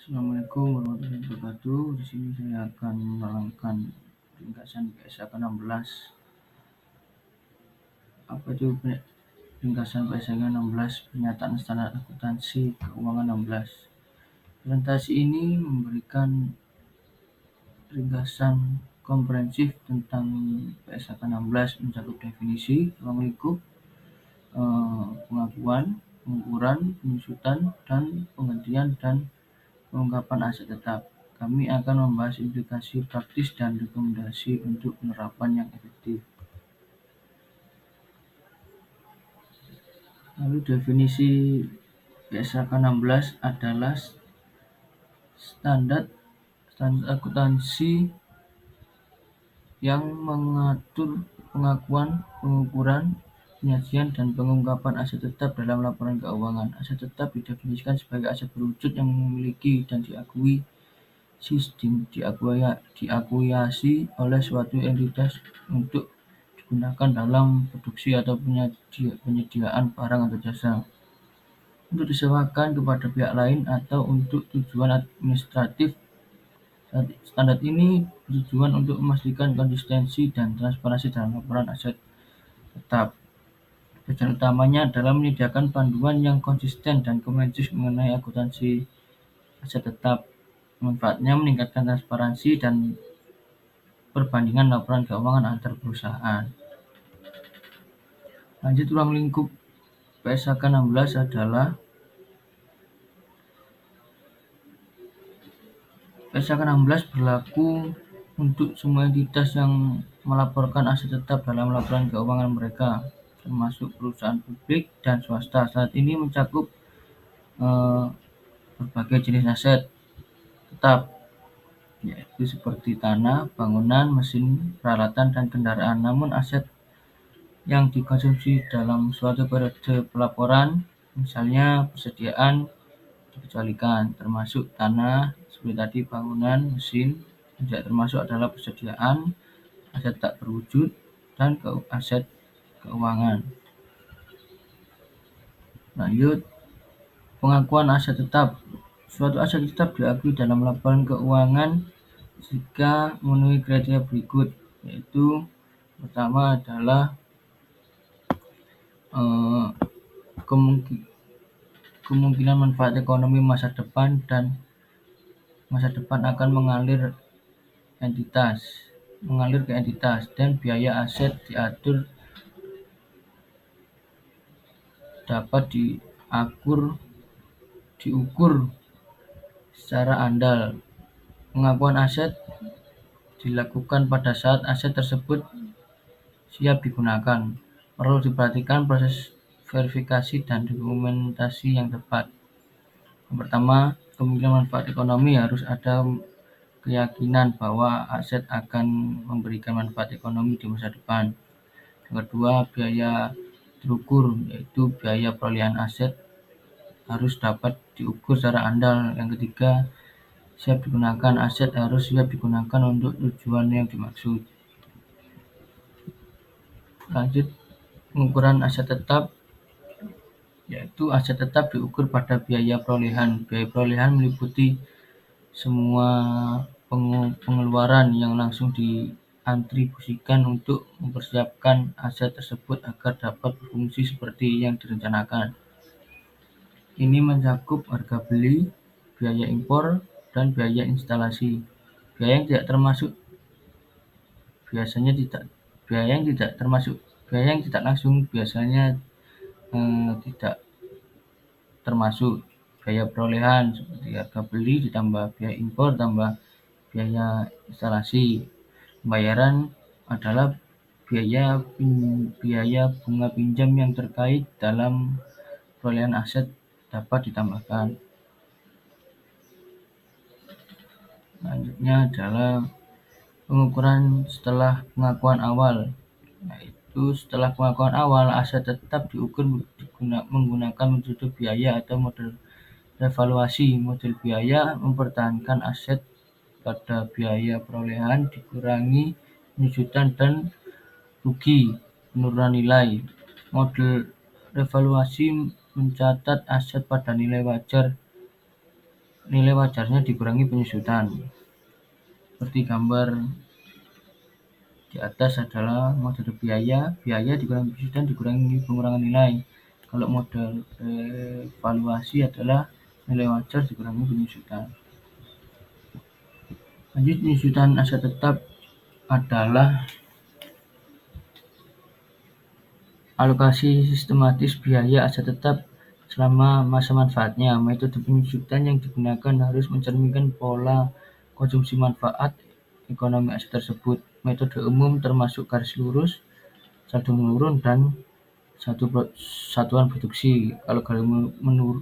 Assalamualaikum warahmatullahi wabarakatuh. Di sini saya akan menerangkan ringkasan PSAK 16. Apa itu ringkasan PSAK 16? Pernyataan standar akuntansi keuangan 16. Presentasi ini memberikan ringkasan komprehensif tentang PSAK 16, mencakup definisi, ruang lingkup, pengakuan, pengukuran, penyusutan, dan penggantian dan pengungkapan aset tetap. Kami akan membahas implikasi praktis dan rekomendasi untuk penerapan yang efektif. Lalu definisi PSAK 16 adalah standar akuntansi yang mengatur pengakuan, pengukuran, penyajian, dan pengungkapan aset tetap dalam laporan keuangan. Aset tetap didefinisikan sebagai aset berwujud yang memiliki dan diakui sistem diakuisisi oleh suatu entitas untuk digunakan dalam produksi atau penyediaan barang atau jasa, untuk disewakan kepada pihak lain, atau untuk tujuan administratif. Standar ini bertujuan untuk memastikan konsistensi dan transparansi dalam laporan aset tetap. Tujuan utamanya adalah menyediakan panduan yang konsisten dan komprehensif mengenai akuntansi aset tetap. Manfaatnya meningkatkan transparansi dan perbandingan laporan keuangan antar perusahaan. Lanjut, ruang lingkup PSAK 16 adalah PSAK 16 berlaku untuk semua entitas yang melaporkan aset tetap dalam laporan keuangan mereka, termasuk perusahaan publik dan swasta. Saat ini mencakup berbagai jenis aset tetap, yaitu seperti tanah, bangunan, mesin, peralatan, dan kendaraan. Namun aset yang dikonsumsi dalam suatu periode pelaporan, misalnya persediaan, dikecualikan, termasuk tanah, seperti tadi bangunan, mesin. Tidak termasuk adalah persediaan, aset tak berwujud, dan aset keuangan. Lanjut, pengakuan aset tetap. Suatu aset tetap diakui dalam laporan keuangan jika memenuhi kriteria berikut, yaitu pertama adalah kemungkinan manfaat ekonomi masa depan akan mengalir ke entitas, dan biaya aset dapat diukur secara andal. Pengakuan aset dilakukan pada saat aset tersebut siap digunakan. Perlu diperhatikan proses verifikasi dan dokumentasi yang tepat. Yang pertama, kemungkinan manfaat ekonomi. Harus ada keyakinan bahwa aset akan memberikan manfaat ekonomi di masa depan. Yang kedua, biaya terukur, yaitu biaya perolehan aset harus dapat diukur secara andal. Yang ketiga, siap digunakan. Aset harus siap digunakan untuk tujuan yang dimaksud. Lanjut, pengukuran aset tetap, yaitu aset tetap diukur pada biaya perolehan. Biaya perolehan meliputi semua pengeluaran yang langsung diatribusikan untuk mempersiapkan aset tersebut agar dapat berfungsi seperti yang direncanakan. Ini mencakup harga beli, biaya impor, dan biaya instalasi. Biaya yang tidak langsung biasanya tidak termasuk. Biaya perolehan seperti harga beli ditambah biaya impor tambah biaya instalasi. Pembayaran adalah biaya bunga pinjam yang terkait dalam perolehan aset dapat ditambahkan. Selanjutnya adalah pengukuran setelah pengakuan awal. Setelah pengakuan awal, aset tetap diukur menggunakan metode biaya atau model revaluasi. Model biaya mempertahankan aset pada biaya perolehan dikurangi penyusutan dan rugi penurunan nilai. Model revaluasi mencatat aset pada nilai wajar nilai wajarnya dikurangi penyusutan. Seperti gambar di atas adalah model biaya dikurangi penyusutan dikurangi pengurangan nilai. Kalau model evaluasi adalah nilai wajar dikurangi penyusutan. Lanjut, penyusutan aset tetap adalah alokasi sistematis biaya aset tetap selama masa manfaatnya. Metode penyusutan yang digunakan harus mencerminkan pola konsumsi manfaat ekonomi aset tersebut. Metode umum termasuk garis lurus, saldo menurun, dan satuan produksi. Kalau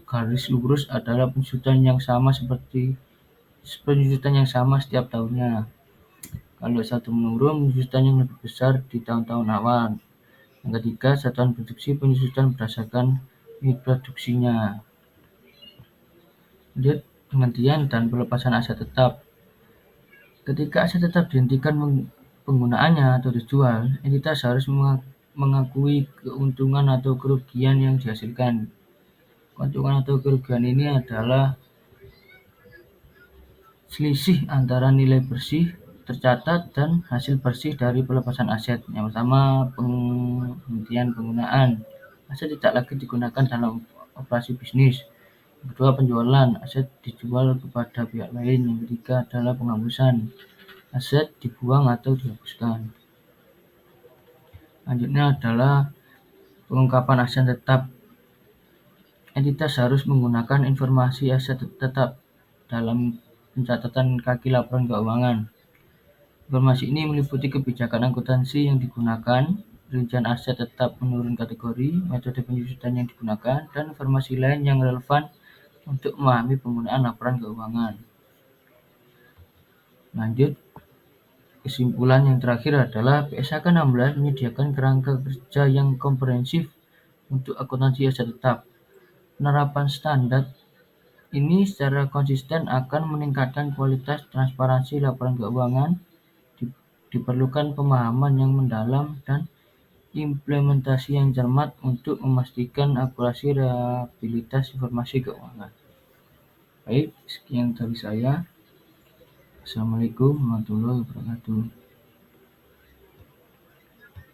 garis lurus adalah penyusutan yang sama setiap tahunnya. Kalau saldo menurun, penyusutan yang lebih besar di tahun-tahun awal. Yang ketiga, satuan produksi penyusutan berdasarkan unit produksinya. Lanjut, penghentian dan pelepasan aset tetap. Ketika aset tetap dihentikan penggunaannya atau dijual, entitas harus mengakui keuntungan atau kerugian yang dihasilkan. Keuntungan atau kerugian ini adalah selisih antara nilai bersih tercatat dan hasil bersih dari pelepasan aset. Yang pertama, penghentian penggunaan. Aset tidak lagi digunakan dalam operasi bisnis. Yang kedua, penjualan. Aset dijual kepada pihak lain. Yang ketiga adalah penghapusan. Aset dibuang atau dihapuskan. Selanjutnya adalah pengungkapan aset tetap. Entitas harus menggunakan informasi aset tetap dalam pencatatan kaki laporan keuangan. Informasi ini meliputi kebijakan akuntansi yang digunakan, rincian aset tetap menurut kategori, metode penyusutan yang digunakan, dan informasi lain yang relevan untuk memahami penggunaan laporan keuangan. Lanjut, kesimpulan yang terakhir adalah PSAK 16 menyediakan kerangka kerja yang komprehensif untuk akuntansi aset tetap. Penerapan standar ini secara konsisten akan meningkatkan kualitas transparansi laporan keuangan. Diperlukan pemahaman yang mendalam dan implementasi yang cermat untuk memastikan akurasi reliabilitas informasi keuangan. Baik, sekian dari saya. Assalamualaikum warahmatullahi wabarakatuh.